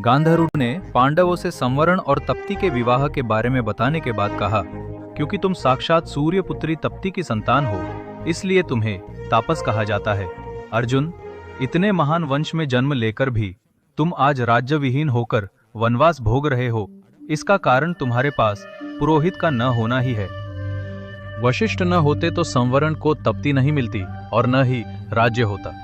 गांधार ने पांडवों से संवरण और तप्ती के विवाह के बारे में बताने के बाद कहा, क्योंकि तुम साक्षात सूर्यपुत्री तप्ती की संतान हो, इसलिए तुम्हें तापस कहा जाता है। अर्जुन, इतने महान वंश में जन्म लेकर भी तुम आज राज्य विहीन होकर वनवास भोग रहे हो। इसका कारण तुम्हारे पास पुरोहित का न होना ही है। वशिष्ठ न होते तो संवरण को तप्ती नहीं मिलती और न ही राज्य होता।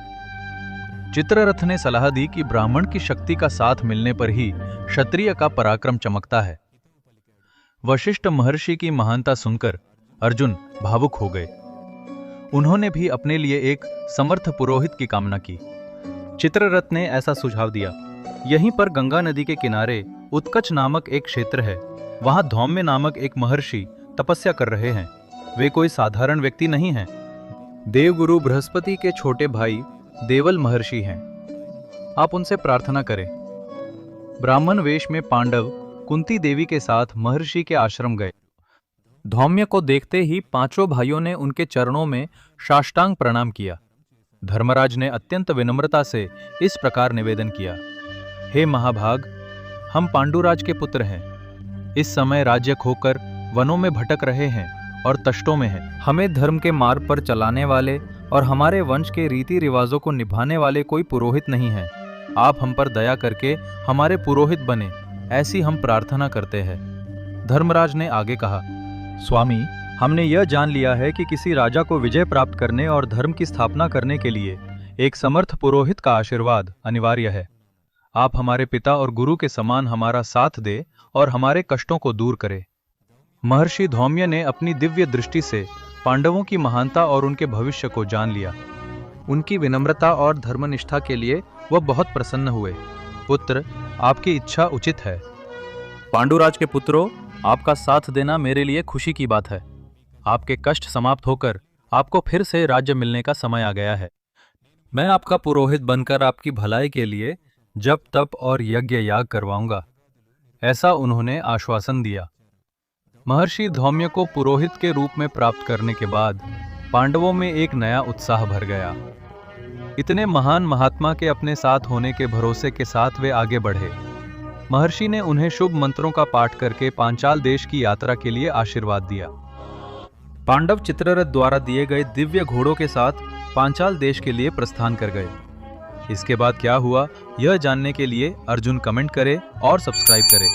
चित्ररथ ने सलाह दी कि ब्राह्मण की शक्ति का साथ मिलने पर ही क्षत्रिय का पराक्रम चमकता है। वशिष्ठ महर्षि की महानता सुनकर अर्जुन भावुक हो गए। उन्होंने भी अपने लिए एक समर्थ पुरोहित की कामना की। चित्ररथ ने ऐसा सुझाव दिया, यहीं पर गंगा नदी के किनारे उत्कच नामक एक क्षेत्र है। वहां धौम्य नामक एक महर्षि तपस्या कर रहे हैं। वे कोई साधारण व्यक्ति नहीं हैं। देवगुरु बृहस्पति के छोटे भाई देवल महर्षि हैं। आप उनसे प्रार्थना करें। ब्राह्मण वेश में पांडव कुंती देवी के साथ महर्षि के आश्रम गए। धौम्य को देखते ही पांचों भाइयों ने उनके चरणों में साष्टांग प्रणाम किया। धर्मराज ने अत्यंत विनम्रता से इस प्रकार निवेदन किया, हे महाभाग, हम पांडुराज के पुत्र हैं। इस समय राज्य खोकर वनों में भटक रहे हैं और तष्टों में हैं। हमें धर्म के मार्ग पर चलाने वाले और हमारे वंश के रीति रिवाजों को निभाने वाले कोई पुरोहित नहीं है। आप हम पर दया करके हमारे पुरोहित बने, ऐसी हम प्रार्थना करते हैं। धर्मराज ने आगे कहा, स्वामी, हमने यह जान लिया है कि किसी राजा को विजय प्राप्त करने और धर्म की स्थापना करने के लिए एक समर्थ पुरोहित का आशीर्वाद अनिवार्य है। आप हमारे पिता और गुरु के समान हमारा साथ दे और हमारे कष्टों को दूर करे। महर्षि धौम्य ने अपनी दिव्य दृष्टि से पांडवों की महानता और उनके भविष्य को जान लिया। उनकी विनम्रता और धर्मनिष्ठा के लिए वह बहुत प्रसन्न हुए। पुत्र, आपकी इच्छा उचित है। पांडुराज के पुत्रों, आपका साथ देना मेरे लिए खुशी की बात है। आपके कष्ट समाप्त होकर आपको फिर से राज्य मिलने का समय आ गया है। मैं आपका पुरोहित बनकर आपकी भलाई के लिए जप तप और यज्ञ याग करवाऊंगा, ऐसा उन्होंने आश्वासन दिया। महर्षि धौम्य को पुरोहित के रूप में प्राप्त करने के बाद पांडवों में एक नया उत्साह भर गया। इतने महान महात्मा के अपने साथ होने के भरोसे के साथ वे आगे बढ़े। महर्षि ने उन्हें शुभ मंत्रों का पाठ करके पांचाल देश की यात्रा के लिए आशीर्वाद दिया। पांडव चित्ररथ द्वारा दिए गए दिव्य घोड़ों के साथ पांचाल देश के लिए प्रस्थान कर गए। इसके बाद क्या हुआ, यह जानने के लिए अर्जुन कमेंट करे और सब्सक्राइब करे।